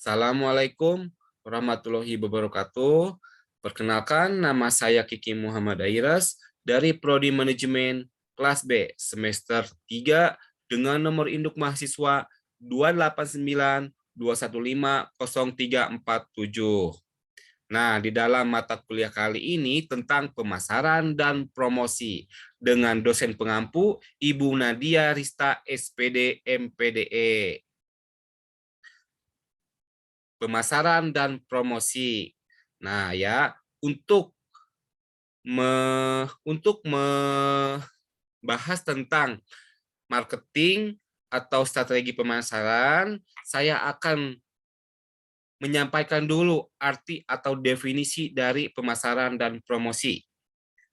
Assalamualaikum warahmatullahi wabarakatuh. Perkenalkan, nama saya Kiki Muhammad Airas dari Prodi Manajemen kelas B semester 3 dengan nomor induk mahasiswa 289215037. Nah, di dalam mata kuliah kali ini tentang pemasaran dan promosi dengan dosen pengampu Ibu Nadia Rista SPD MPDE. Pemasaran dan promosi. Nah, ya, untuk membahas tentang marketing atau strategi pemasaran, saya akan menyampaikan dulu arti atau definisi dari pemasaran dan promosi.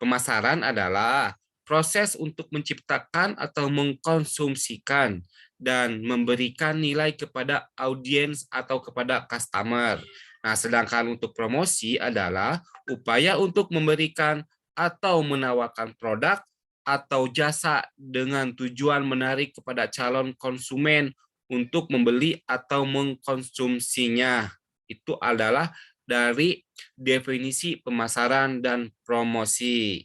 Pemasaran adalah proses untuk menciptakan atau mengkonsumsikan dan memberikan nilai kepada audiens atau kepada customer. Nah, sedangkan untuk promosi adalah upaya untuk memberikan atau menawarkan produk atau jasa dengan tujuan menarik kepada calon konsumen untuk membeli atau mengkonsumsinya. Itu adalah dari definisi pemasaran dan promosi.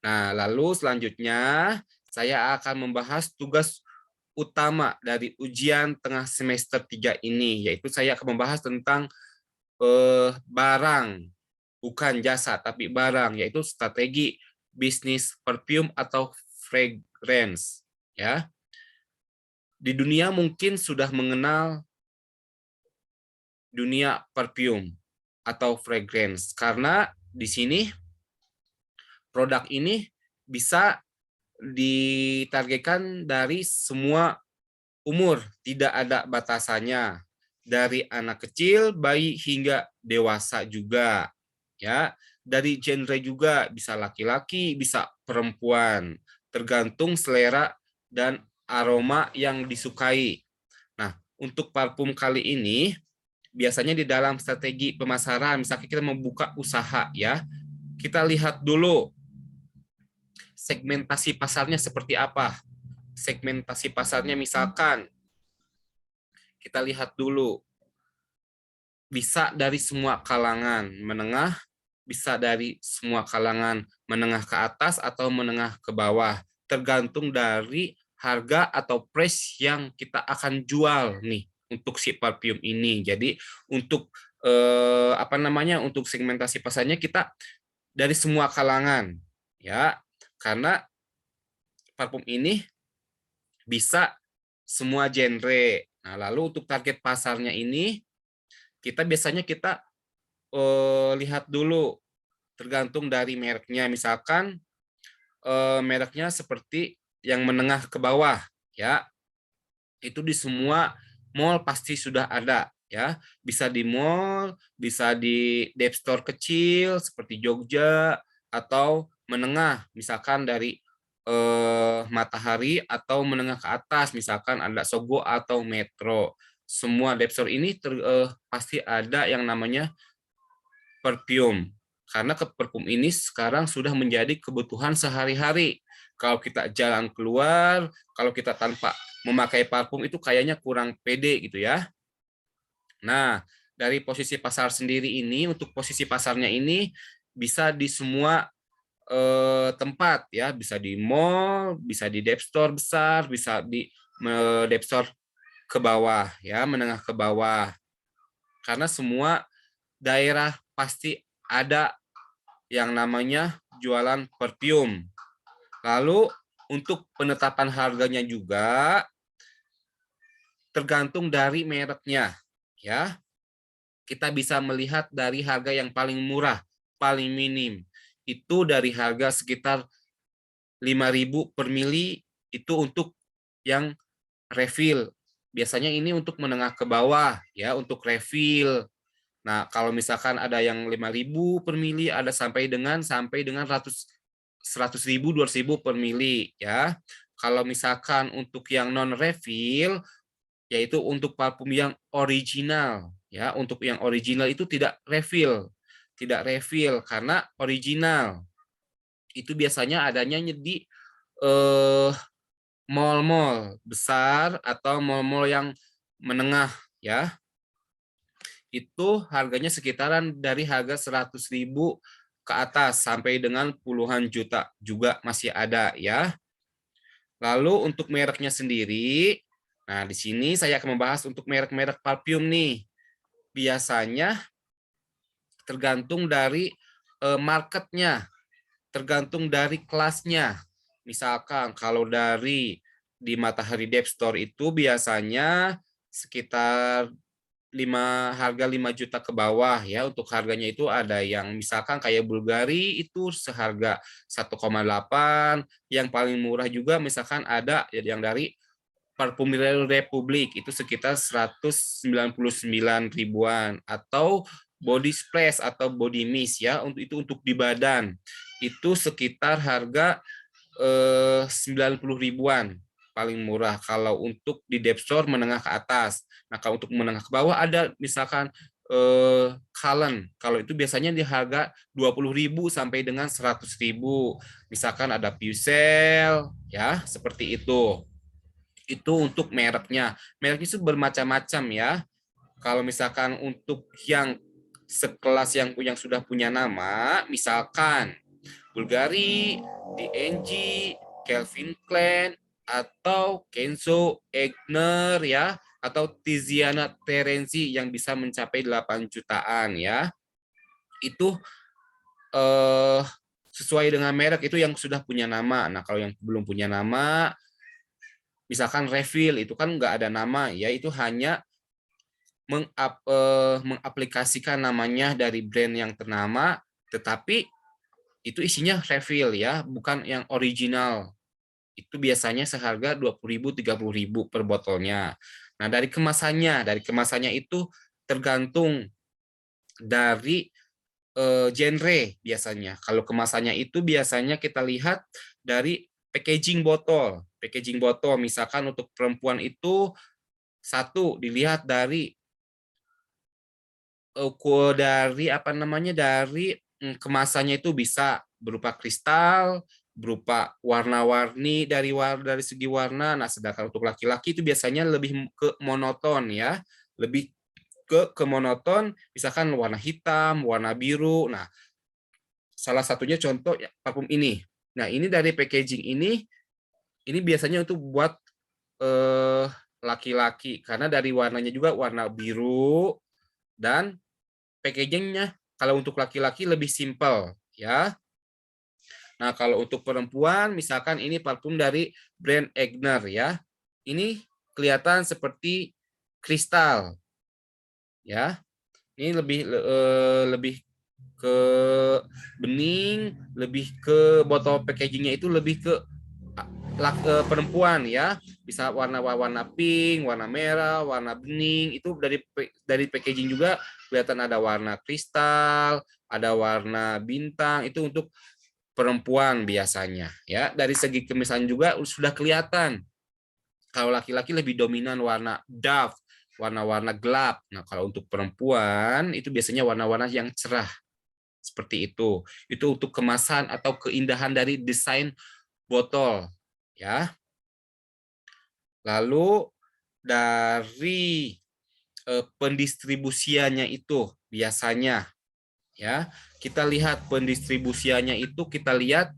Nah, lalu selanjutnya saya akan membahas tugas utama dari ujian tengah semester 3 ini, yaitu saya akan membahas tentang barang, bukan jasa, tapi barang, yaitu strategi bisnis perfume atau fragrance. Ya, di dunia mungkin sudah mengenal dunia perfume atau fragrance, karena di sini produk ini bisa ditargetkan dari semua umur, tidak ada batasannya. Dari anak kecil, bayi hingga dewasa juga. Ya, dari genre juga bisa laki-laki, bisa perempuan, tergantung selera dan aroma yang disukai. Nah, untuk parfum kali ini biasanya di dalam strategi pemasaran, misalnya kita membuka usaha ya, kita lihat dulu segmentasi pasarnya seperti apa. Segmentasi pasarnya misalkan kita lihat dulu, bisa dari semua kalangan menengah, bisa dari semua kalangan menengah ke atas atau menengah ke bawah, tergantung dari harga atau price yang kita akan jual nih untuk si parfum ini. Jadi untuk untuk segmentasi pasarnya kita dari semua kalangan ya, karena parfum ini bisa semua genre. Nah, lalu untuk target pasarnya ini kita lihat dulu tergantung dari mereknya. Misalkan mereknya seperti yang menengah ke bawah ya. Itu di semua mall pasti sudah ada ya. Bisa di mall, bisa di dep store kecil seperti Jogja, atau menengah misalkan dari Matahari, atau menengah ke atas misalkan ada Sogo atau Metro. Semua dep store ini pasti ada yang namanya perfume, karena parfum ini sekarang sudah menjadi kebutuhan sehari-hari. Kalau kita jalan keluar, kalau kita tanpa memakai parfum itu kayaknya kurang pede gitu ya. Nah, dari posisi pasar sendiri ini, untuk posisi pasarnya ini bisa di semua tempat ya, bisa di mall, bisa di dep store besar, bisa di dep store ke bawah ya, menengah ke bawah. Karena semua daerah pasti ada yang namanya jualan parfum. Lalu untuk penetapan harganya juga tergantung dari mereknya ya. Kita bisa melihat dari harga yang paling murah, paling minim. Itu dari harga sekitar 5.000 per mili, itu untuk yang refill. Biasanya ini untuk menengah ke bawah ya, untuk refill. Nah, kalau misalkan ada yang 5.000 per mili, ada sampai dengan 100.000, 200.000 per mili ya. Kalau misalkan untuk yang non refill, yaitu untuk parfum yang original ya. Untuk yang original itu tidak refill karena original. Itu biasanya adanya di mall-mall besar atau mall-mall yang menengah ya. Itu harganya sekitaran dari harga 100.000 ke atas sampai dengan puluhan juta juga masih ada ya. Lalu untuk mereknya sendiri, nah di sini saya akan membahas untuk merek-merek parfum nih. Biasanya tergantung dari marketnya, tergantung dari kelasnya. Misalkan kalau dari di Matahari Dep Store itu biasanya sekitar harga 5 juta ke bawah ya. Untuk harganya itu ada yang misalkan kayak Bulgari itu seharga 1,8, yang paling murah juga misalkan ada yang dari Parfumerie Republik itu sekitar 199 ribuan, atau body splash atau body mist ya, untuk itu untuk di badan itu sekitar harga 90 ribuan paling murah kalau untuk di Dep Store menengah ke atas. Nah, kalau untuk menengah ke bawah ada misalkan Cullen. Kalau itu biasanya di harga 20.000 sampai dengan 100.000. Misalkan ada Pucel ya, seperti itu. Itu untuk mereknya. Mereknya itu bermacam-macam ya. Kalau misalkan untuk yang sekelas yang sudah punya nama, misalkan Bulgari, DNG, Calvin Klein, atau Kenzo Egner ya, atau Tiziana Terenzi yang bisa mencapai 8 jutaan ya. Itu eh, sesuai dengan merek itu yang sudah punya nama. Nah, kalau yang belum punya nama, misalkan refill itu kan nggak ada nama ya, itu hanya mengaplikasikan namanya dari brand yang ternama, tetapi itu isinya refill ya, bukan yang original. Itu biasanya seharga 20.000 30.000 per botolnya. Nah, dari kemasannya itu tergantung dari genre biasanya. Kalau kemasannya itu biasanya kita lihat dari packaging botol. Packaging botol misalkan untuk perempuan itu satu dilihat dari apa namanya, dari kemasannya itu bisa berupa kristal, berupa warna-warni dari segi warna. Nah, sedangkan untuk laki-laki itu biasanya lebih ke monoton ya, lebih ke monoton, misalkan warna hitam, warna biru. Nah, salah satunya contoh ya, parfum ini. Nah, ini dari packaging ini biasanya untuk buat eh, laki-laki karena dari warnanya juga warna biru, dan packagingnya kalau untuk laki-laki lebih simpel ya. Nah, kalau untuk perempuan misalkan ini parfum dari brand Egner ya. Ini kelihatan seperti kristal ya. Ini lebih ke bening, lebih ke botol packagingnya itu lebih ke perempuan ya, bisa warna-warna pink, warna merah, warna bening. Itu dari packaging juga kelihatan ada warna kristal, ada warna bintang. Itu untuk perempuan biasanya ya. Dari segi kemisan juga sudah kelihatan. Kalau laki-laki lebih dominan warna dark, warna-warna gelap. Nah, kalau untuk perempuan itu biasanya warna-warna yang cerah seperti itu. Itu untuk kemasan atau keindahan dari desain botol ya. Lalu dari pendistribusiannya itu biasanya ya, kita lihat pendistribusiannya itu kita lihat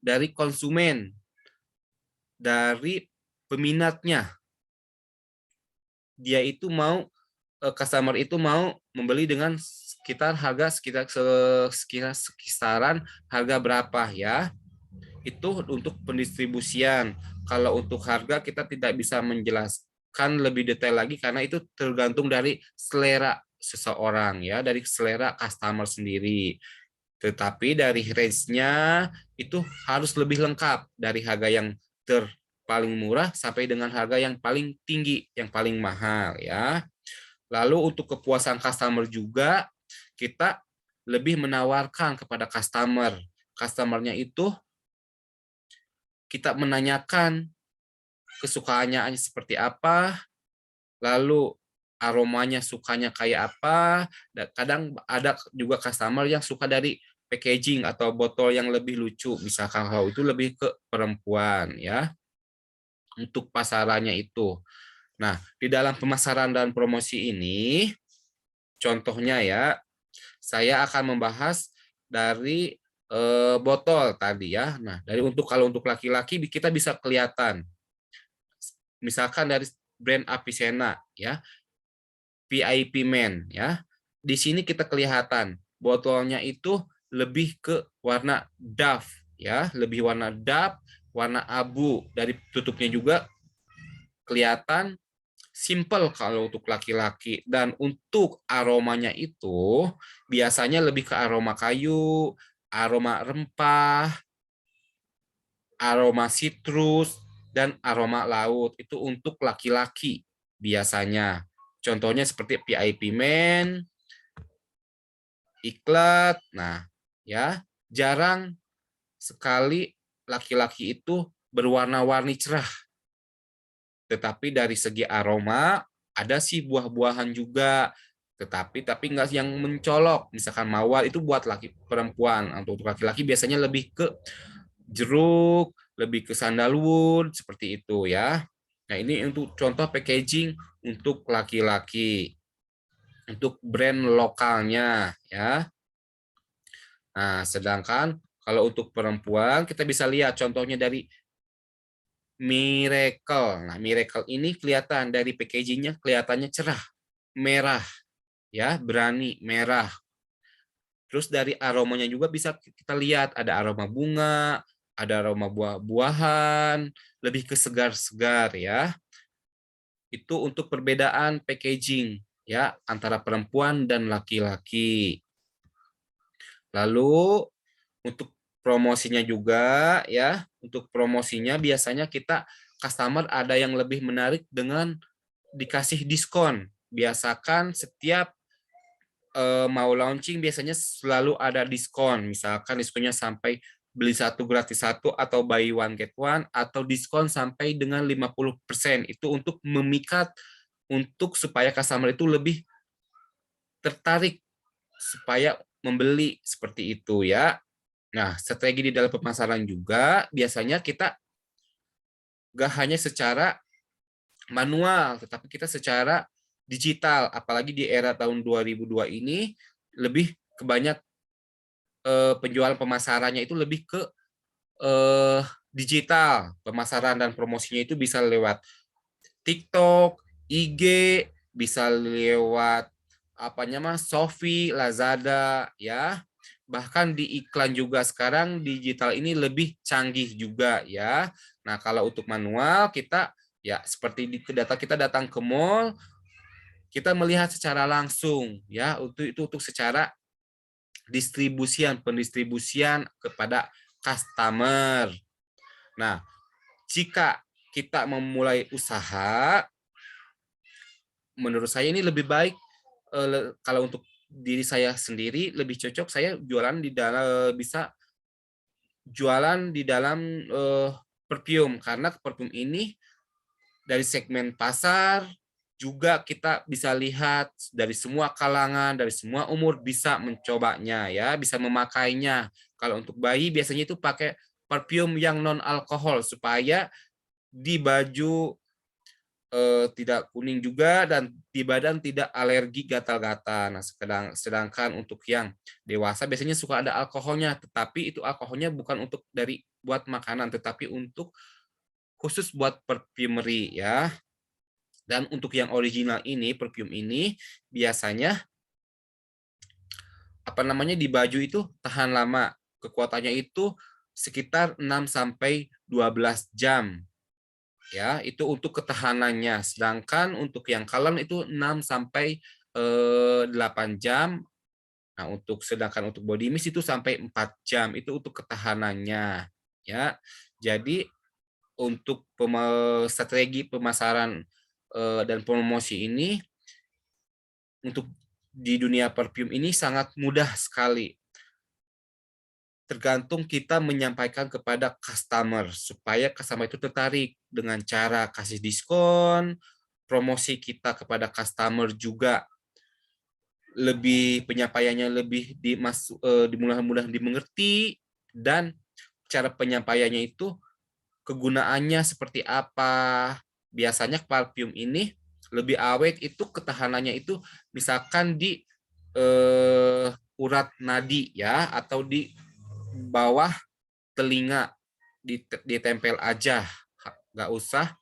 dari konsumen, dari peminatnya. Dia itu mau customer itu mau membeli dengan kisaran harga berapa ya. Itu untuk pendistribusian. Kalau untuk harga kita tidak bisa menjelaskan lebih detail lagi karena itu tergantung dari selera seseorang ya, dari selera customer sendiri. Tetapi dari range-nya itu harus lebih lengkap, dari harga yang paling murah sampai dengan harga yang paling tinggi, yang paling mahal ya. Lalu untuk kepuasan customer juga kita lebih menawarkan kepada customer. Customernya itu kita menanyakan kesukaannya seperti apa, lalu aromanya sukanya kayak apa. Dan kadang ada juga customer yang suka dari packaging atau botol yang lebih lucu, misalkan kalau itu lebih ke perempuan ya, untuk pasarannya itu. Nah, di dalam pemasaran dan promosi ini, contohnya ya, saya akan membahas dari botol tadi ya. Nah, dari kalau untuk laki-laki kita bisa kelihatan, misalkan dari brand Avicenna ya, VIP Men ya. Di sini kita kelihatan botolnya itu lebih ke warna dove ya, lebih warna dove, warna abu. Dari tutupnya juga kelihatan simple kalau untuk laki-laki, dan untuk aromanya itu biasanya lebih ke aroma kayu, aroma rempah, aroma citrus, dan aroma laut. Itu untuk laki-laki biasanya. Contohnya seperti VIP Men, iklat. Nah, ya, jarang sekali laki-laki itu berwarna-warni cerah. Tetapi dari segi aroma ada sih buah-buahan juga, tapi nggak yang mencolok. Misalkan mawar itu buat laki perempuan, untuk laki-laki biasanya lebih ke jeruk, lebih ke sandalwood seperti itu ya. Nah, ini untuk contoh packaging untuk laki-laki, untuk brand lokalnya ya. Nah, sedangkan kalau untuk perempuan kita bisa lihat contohnya dari Miracle. Nah, Miracle ini kelihatan dari packagingnya kelihatannya cerah, merah, ya, berani, merah. Terus dari aromanya juga bisa kita lihat ada aroma bunga, ada aroma buah-buahan, lebih ke segar-segar ya. Itu untuk perbedaan packaging ya antara perempuan dan laki-laki. Lalu untuk promosinya juga ya, untuk promosinya biasanya kita customer ada yang lebih menarik dengan dikasih diskon. Biasakan setiap mau launching biasanya selalu ada diskon. Misalkan diskonnya sampai beli satu gratis satu, atau buy one get one, atau diskon sampai dengan 50%. Itu untuk memikat, untuk supaya customer itu lebih tertarik supaya membeli seperti itu ya. Nah, strategi di dalam pemasaran juga biasanya kita gak hanya secara manual, tetapi kita secara digital. Apalagi di era tahun 2002 ini, lebih kebanyak penjualan pemasarannya itu lebih ke digital. Pemasaran dan promosinya itu bisa lewat TikTok, IG, bisa lewat apanya mas, Shopee, Lazada, ya. Bahkan di iklan juga sekarang digital ini lebih canggih juga ya. Nah, kalau untuk manual kita ya seperti di data kita datang ke mall, kita melihat secara langsung ya, untuk secara pendistribusian kepada customer. Nah, jika kita memulai usaha, menurut saya ini lebih baik kalau untuk diri saya sendiri lebih cocok saya jualan di dalam, bisa jualan di dalam perfume, karena perfume ini dari segmen pasar juga kita bisa lihat dari semua kalangan, dari semua umur bisa mencobanya ya, bisa memakainya. Kalau untuk bayi biasanya itu pakai perfume yang non alkohol supaya di baju tidak kuning juga, dan di badan tidak alergi gatal-gatal. Nah, sedangkan untuk yang dewasa biasanya suka ada alkoholnya, tetapi itu alkoholnya bukan untuk dari buat makanan, tetapi untuk khusus buat perfumery ya. Dan untuk yang original ini, perfume ini biasanya apa namanya di baju itu tahan lama. Kekuatannya itu sekitar 6 sampai 12 jam. Ya, itu untuk ketahanannya. Sedangkan untuk yang kalem itu 6 sampai 8 jam. Nah, sedangkan untuk body mist itu sampai 4 jam. Itu untuk ketahanannya. Ya. Jadi untuk strategi pemasaran dan promosi ini untuk di dunia perfume ini sangat mudah sekali. Tergantung kita menyampaikan kepada customer supaya customer itu tertarik dengan cara kasih diskon, promosi kita kepada customer juga lebih, penyampaiannya lebih mudah dimengerti, dan cara penyampaiannya itu kegunaannya seperti apa, biasanya parfum ini lebih awet itu ketahanannya itu misalkan di urat nadi ya, atau di bawah telinga, ditempel aja, nggak usah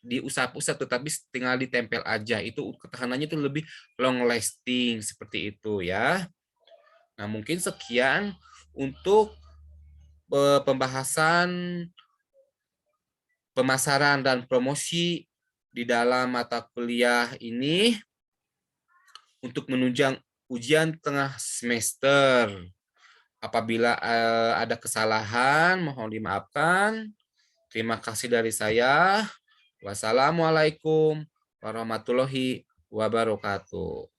diusap-usap, tetapi tinggal ditempel aja, itu ketahanannya itu lebih long lasting seperti itu ya. Nah, mungkin sekian untuk pembahasan pemasaran dan promosi di dalam mata kuliah ini untuk menunjang ujian tengah semester. Apabila ada kesalahan, mohon dimaafkan. Terima kasih dari saya. Wassalamualaikum warahmatullahi wabarakatuh.